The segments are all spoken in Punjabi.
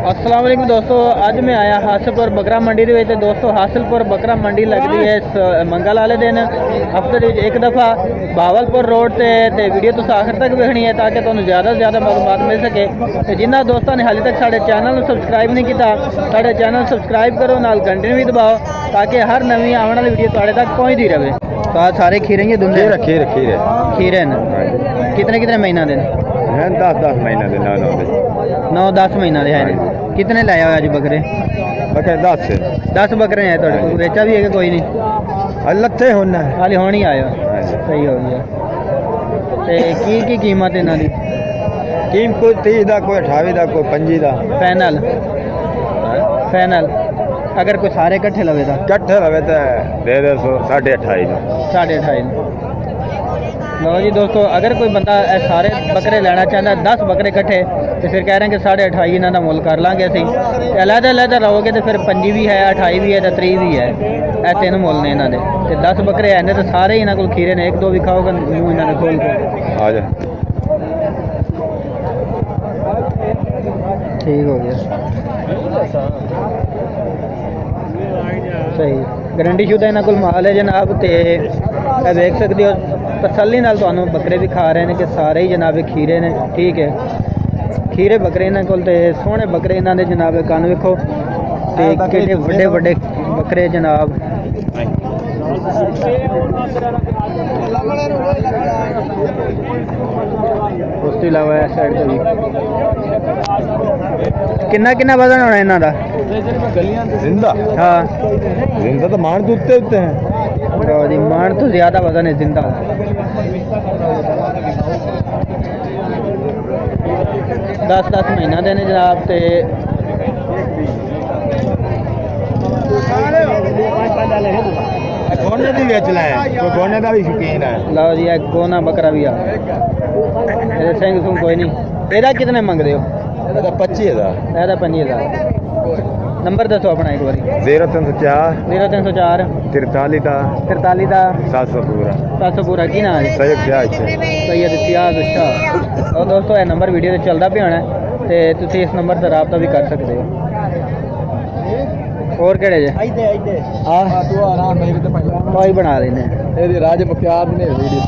अस्सलाम वालेकुम दोस्तों, अज मैं आया हासिलपुर बकरा मंडी के दोस्तों हासिलपुर बकरा मंडी लगती है मंगल वाले दिन हफ्ते एक दफ़ा भावलपुर रोड से वीडियो तुम आखिर तक देखनी है ताकि तुम्हें ज़्यादा से ज़्यादा मालूमात मिल सके। तो जिन्होंने दोस्तों ने हाले तक साढ़े चैनल सबसक्राइब नहीं किया साढ़े चैनल सबसक्राइब करो, नाल घंटे भी दबाओ ताकि हर नवी आने वाली वीडियो तुहाडे तक पहुँचती रहे। तो आज सारे खीरे ही दुंदे खीरे कितने कितने महीना दिन 10 महीना दे 9-10 महीना दे है। कितने लाया हुआ अज बकरे? बकरे 10 बकरे हैं थोड़े को बेचा भी है कि कोई नहीं? लत्थे होना हाली होनी आया सही हो गया। तो की कीमत इन्हों की? कीम कोई 30 का, कोई 28 का, कोई 25 का। फाइनल फाइनल अगर कोई सारे कट्ठे लवे तो कट्ठे लवे तो दे 28.5 28.5। लो जी दोस्तों, अगर कोई बंदा सारे बकरे लेना चाहता है 10 बकरे इकट्ठे तो फिर कह रहे हैं कि 28.5 इन्हों का मुल कर लाँगे असी। अलहदा अलहदा रहोगे तो फिर 25 भी है, 28 भी है तो 30 भी है। यह 3 मुल ने इन्हों के। 10 बकरे हैं तो सारे इन्हों को खीरे ने, 1-2 भी खाओगे मूँह इन्होंने खोल के आ जा। ठीक हो गया सही। गारंटी शुदा इन्हों को माल है जनाब। तो देख सकते हो तसल्ली नाल तुहानू बकरे भी खा रहे हैं कि सारे ही जनाब खीरे ने। ठीक है, खीरे बकरे इन्हों को सोहने बकरे इन्हों के जनाब कन वेखो कि वड्डे वड्डे बकरे जनाब। उसके अलावा इस साइड से भी किन्ना वजन होना इन्हों का? जिंदा हाँ जिंदा तो मान के उत्ते हैं जी, मान तो ज़्यादा वजन है जिंदा। 10 महीना देने जनाब। तो गोने भी बेचना है, तो गोने का भी शौकीन है। लो जी, एक गोना बकरा भी आ सिंह सुंह कोई नहीं। एदा कितने मंगते हो? 25,000। एदा 25,000। नंबर दसो अपना एक बार। 0304 0304 43 का 43 का 700 पूरा 700 पूरा। की नाम है? सैयद इतियाज। अच्छा और दोस्तों यह नंबर वीडियो से चलता भी होना है तो तुम इस नंबर से रबता भी कर सकते हो। और केड़े जे कोई बना लेने राज बख्तियार ने वीडियो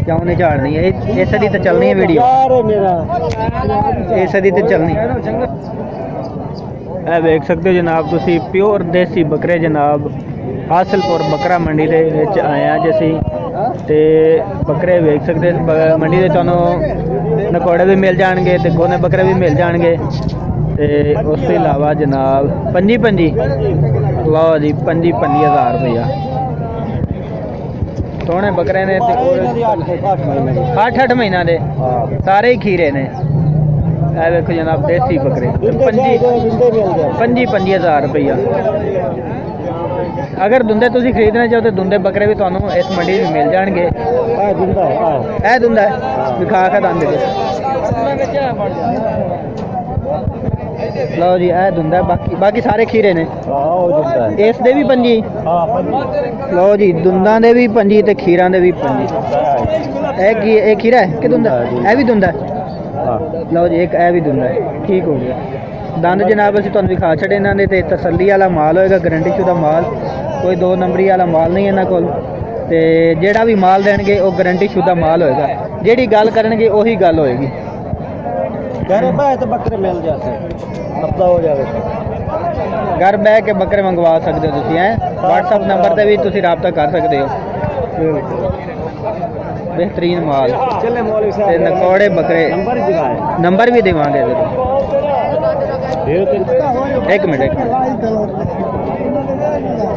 क्यों नहीं झाड़नी है? इस दी तो चलनी है वीडियो, इस दी तो चलनी। ਇਹ ਵੇਖ ਸਕਦੇ ਹੋ ਜਨਾਬ ਤੁਸੀਂ ਪਿਓਰ ਦੇਸੀ ਬੱਕਰੇ ਜਨਾਬ ਹਾਸਿਲਪੁਰ ਬੱਕਰਾ ਮੰਡੀ ਦੇ ਵਿੱਚ ਆਇਆ ਜੇ ਅਸੀਂ। ਤੇ ਬੱਕਰੇ ਵੇਖ ਸਕਦੇ ਮੰਡੀ ਦੇ ਤੁਹਾਨੂੰ ਨਕੋੜੇ ਵੀ ਮਿਲ ਜਾਣਗੇ ਤੇ ਗੋਨੇ ਬੱਕਰੇ ਵੀ ਮਿਲ ਜਾਣਗੇ। ਤੇ ਉਸ ਤੋਂ ਇਲਾਵਾ ਜਨਾਬ 25 ਲਓ ਜੀ 25,000 ਰੁਪਇਆ ਸੋਹਣੇ ਬੱਕਰੇ ਨੇ। ਤੇ 8 ਮਹੀਨਾ ਦੇ ਸਾਰੇ ਹੀ ਖੀਰੇ ਨੇ। ਇਹ ਵੇਖੋ जनाब देसी बकरे 25,000 रुपया। अगर दुंदे तुसी खरीदना चाहो तो दुंदे बकरे भी तुहानू इस मंडी में मिल जाएंगे। है दुंदा दिखा के दंद लो जी, है दुंदा। बाकी सारे खीरे ने। इस दे भी 25 लो जी, दुंदा दे भी 25 ते खीरा दे भी 25। एक खीरा है कि दुंदा? है भी दुंदा। लो जी, एक है भी दुंदा है। ठीक हो गया। दंद जनाब असीं तुहानूं विखा छड़े इन्हां दे। ते तसल्ली वाला माल होएगा, गारंटी शुदा माल, कोई 2 नंबरी वाला माल नहीं इन्हां कोल। ते जेड़ा भी माल देणगे वो गारंटी शुदा माल होएगा, जेड़ी गल करनगे उही गल होएगी। घर बह तो बकरे मिल जाते हफ्ता हो जाए। घर बह के बकरे मंगवा सकते हो तुसीं। व्हाट्सअप नंबर पर भी तुसीं राबता कर सकते हो। बेहतरीन माल ते नकोड़े बकरे नंबर भी देवांगे। एक मिनट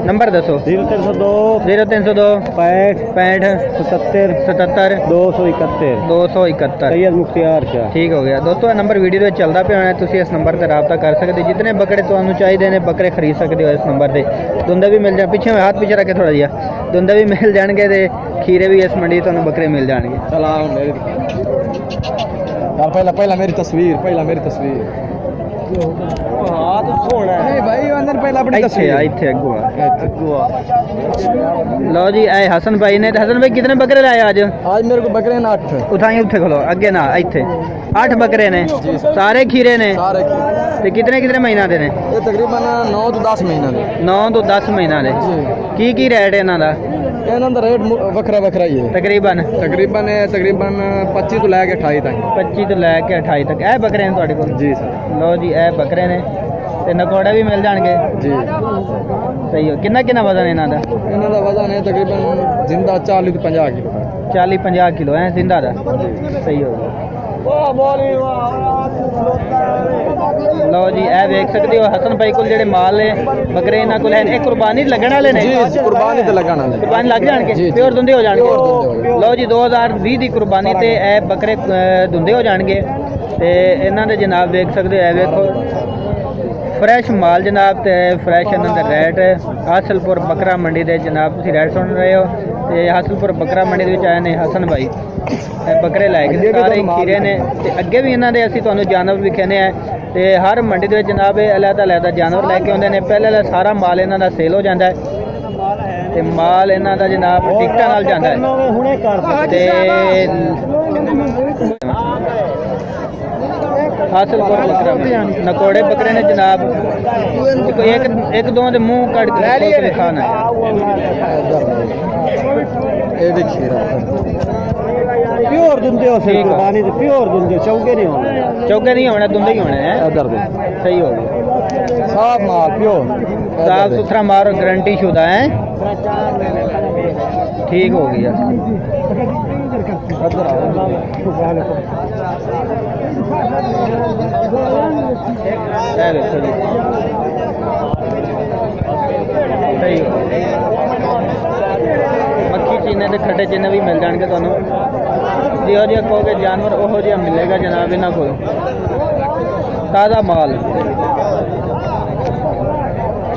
नंबर दसो। 0302 65 77 271 सैयद मुख्तियार शाह। ठीक हो गया दोस्तों, नंबर वीडियो में चलता पे होना। तुसीं इस नंबर पर रबता कर सकते। जितने बकरे तुहानू चाहिए ने बकरे खरीद सकते हो इस नंबर से। दुंदे भी मिल जाए, पीछे हाथ पीछे रखे थोड़ा जिहा, दुंदे भी मिल जाएंगे तो खीरे भी इस मंडी तुहानू बकरे मिल जाएंगे। पहला मेरी तस्वीर हां तो सोना है नहीं भाई अंदर पहला अपनी ਇੱਥੇ ਆ ਇੱਥੇ ਅੱਗੋਂ ਆ गुआ ਲਓ ਜੀ ਇਹ ਹਸਨ ਭਾਈ ਨੇ ਤੇ ਹਸਨ ਭਾਈ ਕਿਤਨੇ ਬੱਕਰੇ ਲਾਏ ਅੱਜ आज मेरे को बकरे हैं 8 ਉਠਾਈ ਉੱਥੇ ਖਲੋ ਅੱਗੇ ਨਾ ਇੱਥੇ 8 ਬੱਕਰੇ ਨੇ ਸਾਰੇ ਖੀਰੇ ਨੇ सारे ਤੇ ਕਿਤਨੇ ਮਹੀਨਾ ਦੇ ਨੇ ये तकरीबन 9 तो 10 महीना दे 9 ਤੋਂ 10 ਮਹੀਨਾ ਦੇ जी ਕੀ ਰੇਟ ਇਹਨਾਂ ਦਾ ਇਹਨਾਂ ਦਾ ਰੇਟ ਵੱਖਰਾ ਵੱਖਰਾ ਹੀ ਹੈ ਤਕਰੀਬਨ ਤਕਰੀਬਨ 25 ਤੋਂ ਲੈ ਕੇ 28 ਤੱਕ 25 ਤੋਂ ਲੈ ਕੇ 28 ਤੱਕ ਇਹ ਬੱਕਰੇ ਨੇ ਤੁਹਾਡੇ ਕੋਲ ਜੀ ਸਰ ਲਓ ਜੀ ਇਹ ਬੱਕਰੇ ਨੇ ਤੇ ਨਕੋੜੇ ਵੀ ਮਿਲ ਜਾਣਗੇ ਜੀ ਸਹੀ ਹੋ ਕਿੰਨਾ ਵਜ਼ਨ ਇਹਨਾਂ ਦਾ ਇਹਨਾਂ ਦਾ ਵਜ਼ਨ ਹੈ ਤਕਰੀਬਨ ਜ਼ਿੰਦਾ 40 ਤੋਂ 50 ਕਿਲੋ 40-50 ਕਿਲੋ ਹੈ ਜ਼ਿੰਦਾ ਦਾ ਸਹੀ ਹੋ ਗਿਆ ਲਓ ਜੀ ਇਹ ਵੇਖ ਸਕਦੇ ਹੋ ਹਸਨ ਭਾਈ ਕੋਲ ਜਿਹੜੇ ਮਾਲ ਨੇ ਬੱਕਰੇ ਇਹਨਾਂ ਕੋਲ ਹੈ ਇਹ ਕੁਰਬਾਨੀ ਲੱਗਣ ਵਾਲੇ ਨੇ ਜੀ ਕੁਰਬਾਨੀ ਤੇ ਲੱਗਣ ਵਾਲੇ ਕੁਰਬਾਨੀ ਲੱਗ ਜਾਣਗੇ ਪਿਓਰ ਦੁੰਦੇ ਹੋ ਜਾਣਗੇ ਲਓ ਜੀ 2020 ਦੀ ਕੁਰਬਾਨੀ ਤੇ ਇਹ ਬੱਕਰੇ ਦੁੰਦੇ ਹੋ ਜਾਣਗੇ ਤੇ ਇਹਨਾਂ ਦੇ ਜਨਾਬ ਵੇਖ ਸਕਦੇ ਹੋ ਇਹ ਵੇਖੋ ਫਰੈਸ਼ ਮਾਲ ਜਨਾਬ ਤੇ ਫਰੈਸ਼ ਇਹਨਾਂ ਦਾ ਰੇਟ ਹਾਸਲਪੁਰ ਬੱਕਰਾ ਮੰਡੀ ਦੇ ਜਨਾਬ ਤੁਸੀਂ ਰੇਟ ਸੁਣ ਰਹੇ ਹੋ ਤੇ ਹਾਸਲਪੁਰ ਬੱਕਰਾ ਮੰਡੀ ਦੇ ਵਿੱਚ ਆਏ ਨੇ ਹਸਨ ਭਾਈ ਇਹ ਬੱਕਰੇ ਲੈ ਕੇ ਸਾਰੇ ਖੀਰੇ ਨੇ ਤੇ ਅੱਗੇ ਵੀ ਇਹਨਾਂ ਦੇ ਅਸੀਂ ਤੁਹਾਨੂੰ ਜਾਨਵਰ ਵਿਖਾਣੇ ਆ ਤੇ ਹਰ ਮੰਡੀ ਦੇ ਵਿੱਚ ਜਨਾਬ ਇਹ ਅਲੱਗ ਜਾਨਵਰ ਲੈ ਕੇ ਆਉਂਦੇ ਨੇ ਪਹਿਲੇ ਸਾਰਾ ਮਾਲ ਇਹਨਾਂ ਦਾ ਸੇਲ ਹੋ ਜਾਂਦਾ ਹੈ ਤੇ ਮਾਲ ਇਹਨਾਂ ਦਾ ਜਨਾਬ ਟਿਕਟਾਂ ਨਾਲ ਜਾਂਦਾ ਹੈ ਤੇ ਹਾਸਲਪੁਰ ਬੱਕਰਾ ਨਕੋੜੇ ਬੱਕਰੇ ਨੇ ਜਨਾਬ ਇੱਕ ਦੋ ਦੇ ਮੂੰਹ ਕੱਢ ਕੇ ਦਿਖਾਣਾ ਇਹ ਦੇਖੀਏ ਪਿਓਰ ਦਿੰਦੇ ਹੋ ਸਹੀ ਕੁਰਬਾਨੀ ਤੇ ਪਿਓਰ ਦਿੰਦੇ ਚੌਕੇ ਨਹੀਂ ਹੋਣਾ ਦੁੰਦੇ ਹੀ ਹੋਣੇ ਹੈ ਇਧਰ ਦੇ ਸਹੀ ਹੋ ਗਿਆ ਸਾਫ ਮਾਲ ਪਿਓਰ ਸਾਫ ਸੁਥਰਾ ਮਾਲ और गारंटी शुदा है ठीक हो गया मक्खी चीने के खट्टे चीने भी मिल जाएंगे ਤੁਹਾਨੂੰ ਜਿਹੋ ਜਿਹਾ ਕਹੋਗੇ ਜਾਨਵਰ ਉਹੋ ਜਿਹਾ ਮਿਲੇਗਾ ਜਨਾਬ ਇਹਨਾਂ ਕੋਲ ਤਾਜ਼ਾ ਮਾਲ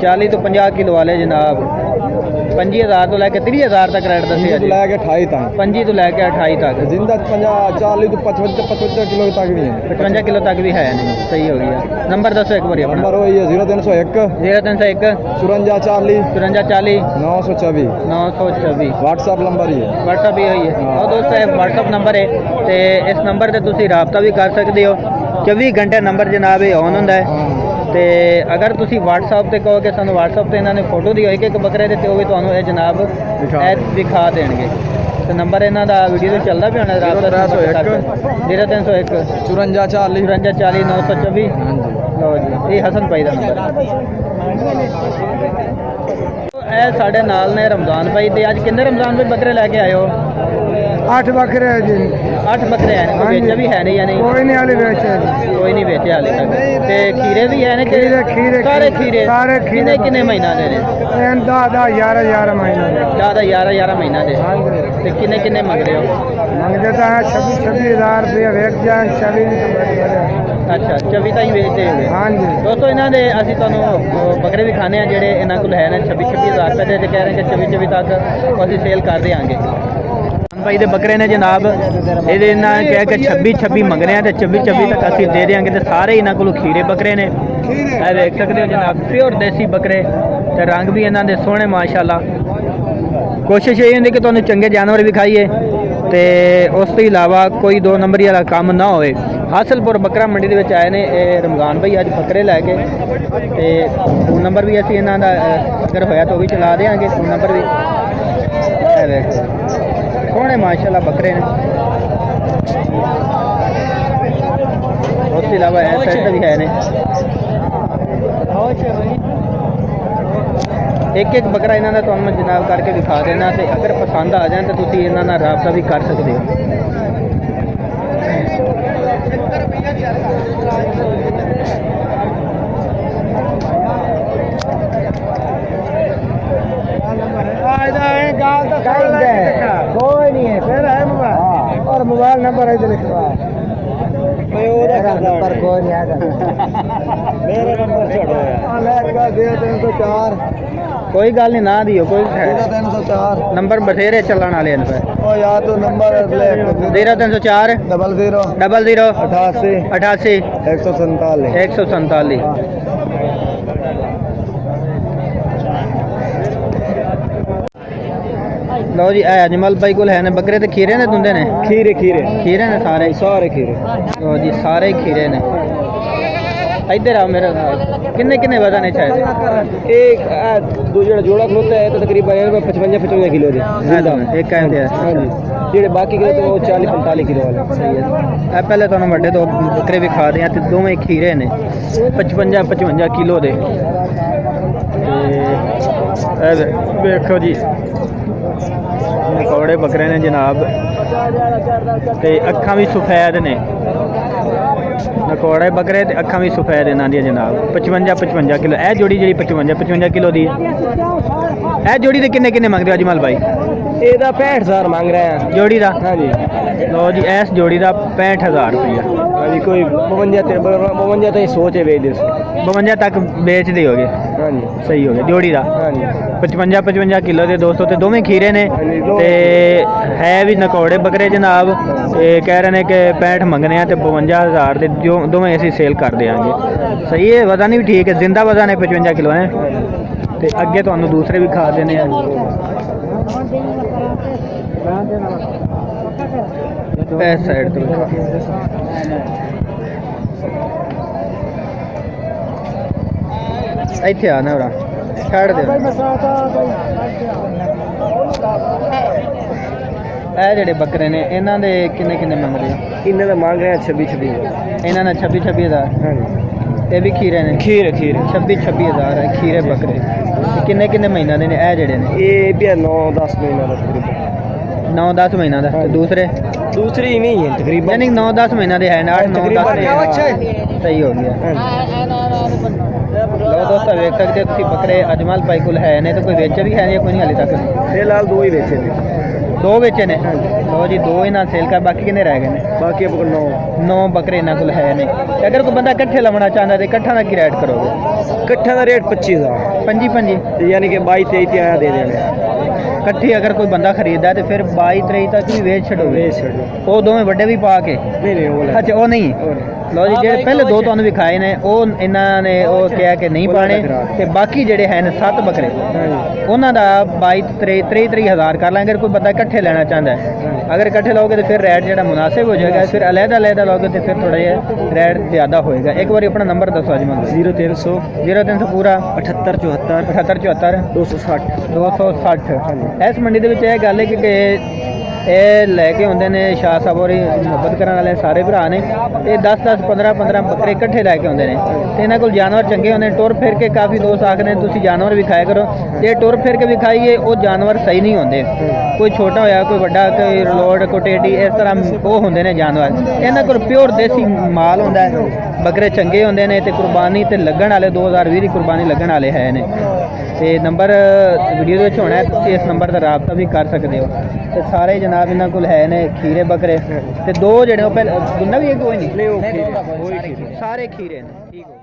40 ਤੋਂ 50 ਕਿਲੋ ਵਾਲੇ ਜਨਾਬ 5000 ਤੋਂ ਲੈ ਕੇ 30000 ਤੱਕ ਰੇਟ ਦੱਸਿਆ ਜੀ ਲੈ ਕੇ 28 ਤੱਕ 25 ਤੋਂ ਲੈ ਕੇ 28 ਤੱਕ ਜ਼ਿੰਦਾ 50 40 ਤੋਂ 55 ਕਿਲੋ ਤੱਕ ਵੀ ਹੈ 55 ਕਿਲੋ ਤੱਕ ਵੀ ਹੈ ਨਹੀਂ ਸਹੀ ਹੋ ਗਿਆ ਨੰਬਰ ਦੱਸੋ ਇੱਕ ਵਾਰੀ ਆਪਣਾ ਨੰਬਰ ਉਹ ਹੈ 0301 0301 5440 5440 924 924 WhatsApp ਨੰਬਰ ਹੀ ਹੈ WhatsApp ਹੀ ਹੋਈ ਹੈ ਉਹ ਦੋਸਤੋ ਇਹ WhatsApp ਨੰਬਰ ਹੈ ਤੇ ਇਸ ਨੰਬਰ ਤੇ ਤੁਸੀਂ ਰਾਬਤਾ ਵੀ ਕਰ ਸਕਦੇ ਹੋ 24 ਘੰਟੇ ਨੰਬਰ ਜਨਾਬ ਇਹ ਔਨ ਹੁੰਦਾ ਹੈ ਤੇ ਅਗਰ ਤੁਸੀਂ WhatsApp ਤੇ ਕਹੋਗੇ ਸਾਨੂੰ WhatsApp ਤੇ ਇਹਨਾਂ ਨੇ ਫੋਟੋ ਦੀ ਹੋਈ ਕਿ ਇੱਕ ਬੱਕਰੇ ਦੇ ਤੇ ਉਹ ਵੀ ਤੁਹਾਨੂੰ ਇਹ ਜਨਾਬ ਇਹ ਦਿਖਾ ਦੇਣਗੇ ਤੇ ਨੰਬਰ ਇਹਨਾਂ ਦਾ ਵੀਡੀਓ ਤੇ ਚੱਲਦਾ ਪਿਆ ਹੋਣਾ ਰਾਬਤਾ 0301 5440 5440 924 ਹਾਂਜੀ ਲਓ ਜੀ ਇਹ ਹਸਨ ਭਾਈ ਦਾ ਨੰਬਰ ਇਹ ਸਾਡੇ ਨਾਲ ਨੇ ਰਮਜ਼ਾਨ ਭਾਈ ਤੇ ਅੱਜ ਕਿੰਨੇ ਰਮਜ਼ਾਨ ਭਾਈ ਬੱਕਰੇ ਲੈ ਕੇ ਆਏ ਹੋ 8 ਬੱਕਰੇ ਹੈ ਜੀ 8 ਬੱਕਰੇ ਹਨ ਕੋਈ ਵੇਚੇ ਵੀ ਹੈ ਨਹੀਂ ਜਾਂ ਨਹੀਂ ਕੋਈ ਨਹੀਂ ਹਾਲੇ ਵੇਚੇ ਕੋਈ ਨਹੀਂ ਵੇਚੇ ਹਾਲੇ ਤੱਕ ਤੇ ਖੀਰੇ ਵੀ ਹੈ ਨੇ ਕਿ ਖੀਰੇ ਸਾਰੇ ਖੀਰੇ ਕਿੰਨੇ ਮਹੀਨਾ ਦੇ ਨੇ 11 ਮਹੀਨਾ ਦੇ ਜ਼ਿਆਦਾ 11 ਮਹੀਨਾ ਦੇ ਤੇ ਕਿੰਨੇ ਮੰਗ ਰਹੇ ਹੋ ਮੰਗਦੇ ਤਾਂ 26,000 ਰੁਪਏ ਵੇਚ ਜਾਣ 24 ਅੱਛਾ 24 ਤਾਂ ਹੀ ਵੇਚਦੇ ਹੋਗੇ ਹਾਂਜੀ ਦੋਸਤੋ ਇਹਨਾਂ ਦੇ ਅਸੀਂ ਤੁਹਾਨੂੰ ਬੱਕਰੇ ਵੀ ਖਾਣੇ ਆ ਜਿਹੜੇ ਇਹਨਾਂ ਕੋਲ ਹੈ ਨੇ 26,000 ਰੁਪਏ ਦੇ ਤੇ ਕਹਿ ਰਹੇ ਕਿ 24 ਤੱਕ ਅਸੀਂ ਸੇਲ ਕਰ ਦੇਵਾਂਗੇ ਭਾਈ ਦੇ ਬੱਕਰੇ ਨੇ ਜਨਾਬ ਇਹਦੇ ਇਹਨਾਂ ਕਹਿ ਕੇ 26 ਮੰਗ ਰਹੇ ਆ ਤੇ 24 ਤੱਕ ਅਸੀਂ ਦੇ ਦੇਵਾਂਗੇ ਤੇ ਸਾਰੇ ਇਹਨਾਂ ਕੋਲ ਖੀਰੇ ਬੱਕਰੇ ਨੇ ਇਹ ਵੇਖ ਸਕਦੇ ਹੋ ਜਨਾਬ ਪਿਓਰ ਦੇਸੀ ਬੱਕਰੇ ਤੇ ਰੰਗ ਵੀ ਇਹਨਾਂ ਦੇ ਸੋਹਣੇ ਮਾਸ਼ਾਅੱਲਾ ਕੋਸ਼ਿਸ਼ ਇਹ ਹੁੰਦੀ ਕਿ ਤੁਹਾਨੂੰ ਚੰਗੇ ਜਾਨਵਰ ਵੀ ਖਾਈਏ ਤੇ ਉਸ ਤੋਂ ਇਲਾਵਾ ਕੋਈ 2 ਨੰਬਰੀ ਵਾਲਾ ਕੰਮ ਨਾ ਹੋਵੇ ਹਾਸਲਪੁਰ ਬੱਕਰਾ ਮੰਡੀ ਦੇ ਵਿੱਚ ਆਏ ਨੇ ਇਹ ਰਮਜ਼ਾਨ ਭਾਈ ਅੱਜ ਬੱਕਰੇ ਲੈ ਕੇ ਤੇ ਫੋਨ ਨੰਬਰ ਵੀ ਅਸੀਂ ਇਹਨਾਂ ਦਾ ਅਗਰ ਹੋਇਆ ਤਾਂ ਉਹ ਵੀ ਚਲਾ ਦੇਵਾਂਗੇ ਫੋਨ ਨੰਬਰ ਵੀ ਇਹ ਵੇਖ ਸੋਹਣੇ ਮਾਸ਼ਾਅੱਲਾ ਬੱਕਰੇ ਨੇ ਉਸ ਤੋਂ ਇਲਾਵਾ ਇਹ ਸਾਈਡ ਵੀ ਹੈ ਨੇ ਇੱਕ ਬੱਕਰਾ ਇਹਨਾਂ ਦਾ ਤੁਹਾਨੂੰ ਮੈਂ ਜਨਾਬ ਕਰਕੇ ਦਿਖਾ ਦੇਣਾ ਤੇ ਅਗਰ ਪਸੰਦ ਆ ਜਾਣ ਤਾਂ ਤੁਸੀਂ ਇਹਨਾਂ ਨਾਲ ਰਾਬਤਾ ਵੀ ਕਰ ਸਕਦੇ ਹੋ कोई नहीं है फिर है मोबाइल और मोबाइल नंबर है लिखवा नंबर कोई नहीं आएगा मेरा नंबर छोड़ो यार 304 कोई गल नहीं ना दियो कोई 0304 नंबर बथेरे चलन वाले हैं पे ओ यार तो नंबर 0304 00 00 88 88 147 147। लो जी अजमल भाई को है ने बकरे ते खीरे ने दुंदे ने खीरे खीरे खीरे ने सारे सारे खीरे लो जी सारे खीरे ने इधर आओ मेरे किन्ने किन्ने वजन है शायद एक दो जोड़ा जोड़ा खलोता है तो तकरीबन 55 किलो दे जिंदा एक कायम है हाँ जी जेडे बाकी के तो 40 45 किलो वाले सही है ए पहले तो बड़े दो बकरे भी खा दिया ते दोवें खीरे ने 55 किलो दे देखो जी नकौड़े बकरे ने जनाब ते अखां भी सफेद ने नकौड़े बकरे ते अखां भी सफेद इन्हां दी जनाब 55 किलो ए जोड़ी जी 55 किलो दी ए जोड़ी दे किन्ने किन्ने मंगदे अजमल भाई ਇਹਦਾ 65000 ਮੰਗ ਰਹੇ ਆ जोड़ी दा हाँ जी लो जी इस जोड़ी दा 65000 रुपया हाँ जी कोई 52 तो सोच है बेच दे 52 तक बेच दे होगे हाँ जी सही हो गया जोड़ी दा हाँ जी 55 किलो दे दोस्तों ते दोवें खीरे ने ते है भी नकौड़े बकरे जनाब ते कह रहे ने कि 65 मंगने हैं ते 52000 दे दोवें असीं सेल कर देंगे सही है वजन भी ठीक है जिंदा वजन है 55 किलो है ते अगे तुहानूं दूसरे भी खा देने हैं इस साइड तो ਇੱਥੇ ਆ ਨਾ ਉਰਾ ਛੱਡ ਦੇ ਇਹ ਜਿਹੜੇ ਬੱਕਰੇ ਨੇ ਇਹਨਾਂ ਦੇ ਕਿੰਨੇ ਕਿੰਨੇ ਮੰਗਦੇ ਆ इन्हें तो मांग रहे हैं 26 ਇਹਨਾਂ ਨਾਲ 26,000 हाँ जी ਇਹ ਵੀ ਖੀਰੇ ਨੇ खीरे खीरे 26,000 ਹੈ ਖੀਰੇ ਬੱਕਰੇ ਤੇ ਕਿੰਨੇ ਕਿੰਨੇ ਮਹੀਨਾ ਦੇ ਨੇ ਇਹ ਜਿਹੜੇ ਨੇ ये भी 9-10 महीना का तकरीबन 9-10 ਮਹੀਨਾ ਦਾ ਤੇ ਦੂਸਰੇ दूसरी ही नहीं है तकरीबन ਯਾਨੀ 9-10 ਮਹੀਨਾ ਦੇ ਹੈ 8-9-10 तकरीबन ਸਹੀ ਹੋ ਗਿਆ हाँ जी ਲੋ ਦੋਸਤੋ ਵੇਖ ਸਕਦੇ ਹੋ ਤੁਸੀਂ ਬੱਕਰੇ ਅਜਮਲ ਭਾਈ ਕੋਲ ਹੈ ਨੇ ਤੇ ਕੋਈ ਵੇਚ ਵੀ ਹੈ ਜਾਂ ਕੋਈ ਨਹੀਂ ਹਾਲੇ ਤੱਕ फिलहाल दो ही बेचे थे ਦੋ ਵੇਚੇ ਨੇ ਲੋ ਜੀ ਦੋ ਇਹਨਾਂ ਸੇਲ ਕਰ ਬਾਕੀ ਕਿੰਨੇ ਰਹਿ ਗਏ ਨੇ बाकी अब 9 ਬੱਕਰੇ ਇਹਨਾਂ ਕੋਲ ਹੈ ਨੇ ਤੇ ਅਗਰ ਕੋਈ ਬੰਦਾ ਇਕੱਠੇ ਲਵਣਾ ਚਾਹੁੰਦਾ ਤੇ ਇਕੱਠਾ ਦਾ ਕੀ ਰੇਟ ਕਰੋਗੇ कट्ठा का रेट 25000 ਪੰਜੀ यानी कि 22-23 आया दे देने ਇਕੱਠੀ ਅਗਰ ਕੋਈ ਬੰਦਾ ਖਰੀਦਦਾ ਤੇ ਫਿਰ 22-23 ਤੱਕ ਵੀ ਵੇਚ ਛੱਡੋਗੇ बेच छो ਉਹ ਦੋਵੇਂ ਵੱਡੇ ਵੀ ਪਾ ਕੇ नहीं वो ਅੱਛਾ ਉਹ ਨਹੀਂ ਲੋ ਜੀ ਜਿਹੜੇ ਪਹਿਲੇ ਦੋ ਤੁਹਾਨੂੰ ਵਿਖਾਏ ਨੇ ਉਹ ਇਹਨਾਂ ਨੇ ਉਹ ਕਿਹਾ ਕਿ ਨਹੀਂ ਪਾਣੇ ਤੇ ਬਾਕੀ ਜਿਹੜੇ ਹਨ 7 ਬੱਕਰੇ ਉਹਨਾਂ ਦਾ 22-23 ਕਰ ਲਾਂਗੇ ਅਗਰ ਕੋਈ ਬੰਦਾ ਇਕੱਠੇ ਲੈਣਾ ਚਾਹੁੰਦਾ ਹੈ ਅਗਰ ਇਕੱਠੇ ਲਓਗੇ ਤੇ ਫਿਰ ਰੇਟ ਜਿਹੜਾ ਮੁਨਾਸਿਬ ਹੋ ਜਾਏਗਾ ਫਿਰ ਅਲੱਗ ਲਓਗੇ ਤੇ ਫਿਰ ਥੋੜਾ ਜਿਹਾ ਰੇਟ ਜ਼ਿਆਦਾ ਹੋਏਗਾ ਇੱਕ ਵਾਰੀ ਆਪਣਾ ਨੰਬਰ ਦੱਸੋ ਅਜਮਲ 0300 ਪੂਰਾ 7874 260 ਇਸ ਮੰਡੀ ਦੇ ਵਿੱਚ ਇਹ ਗੱਲ ਹੈ ਕਿ ਇਹ ਲੈ ਕੇ ਆਉਂਦੇ ਨੇ ਸ਼ਾਹ ਸਾਹਿਬ ਹੋਰੀ ਮੁਹੱਬਤ ਕਰਨ ਵਾਲੇ ਸਾਰੇ ਭਰਾ ਨੇ ਇਹ 10-10 15-15 ਬੱਕਰੇ ਇਕੱਠੇ ਲੈ ਕੇ ਆਉਂਦੇ ਨੇ ਤੇ ਇਹਨਾਂ ਕੋਲ ਜਾਨਵਰ ਚੰਗੇ ਹੁੰਦੇ ਨੇ ਟੁਰ ਫਿਰ ਕੇ ਕਾਫੀ ਦੋਸਤ ਆਖਦੇ ਨੇ ਤੁਸੀਂ ਜਾਨਵਰ ਵੀ ਖਾਇਆ ਕਰੋ ਜੇ ਟੁਰ ਫਿਰ ਕੇ ਵੀ ਖਾਈਏ ਉਹ ਜਾਨਵਰ ਸਹੀ ਨਹੀਂ ਹੁੰਦੇ ਕੋਈ ਛੋਟਾ ਹੋਇਆ ਕੋਈ ਵੱਡਾ ਕੋਈ ਰਲੋੜ ਕੋਈ ਟੇਡੀ ਇਸ ਤਰ੍ਹਾਂ ਉਹ ਹੁੰਦੇ ਨੇ ਜਾਨਵਰ ਇਹਨਾਂ ਕੋਲ ਪਿਓਰ ਦੇਸੀ ਮਾਲ ਹੁੰਦਾ ਬੱਕਰੇ ਚੰਗੇ ਹੁੰਦੇ ਨੇ ਤੇ ਕੁਰਬਾਨੀ ਤੇ ਲੱਗਣ ਵਾਲੇ 2020 ਦੀ ਕੁਰਬਾਨੀ ਲੱਗਣ ਵਾਲੇ ਹੈ ਨੇ ਤੇ ਨੰਬਰ ਵੀਡੀਓ ਦੇ ਵਿੱਚ ਹੋਣਾ ਤੁਸੀਂ ਇਸ ਨੰਬਰ ਦਾ ਰਾਬਤਾ ਵੀ ਕਰ ਸਕਦੇ ਹੋ ਤੇ ਸਾਰੇ ਜਨਾਬ ਇਹਨਾਂ ਕੋਲ ਹੈ ਨੇ ਖੀਰੇ ਬੱਕਰੇ ਤੇ ਦੋ ਜਿਹੜੇ ਉਹ ਪਹਿਲਾਂ ਦੁੰਨਾ ਵੀ ਇੱਕ ਕੋਈ ਨਹੀਂ नहीं वो खीरे ਸਾਰੇ ਖੀਰੇ ਨੇ ਠੀਕ ਹੋ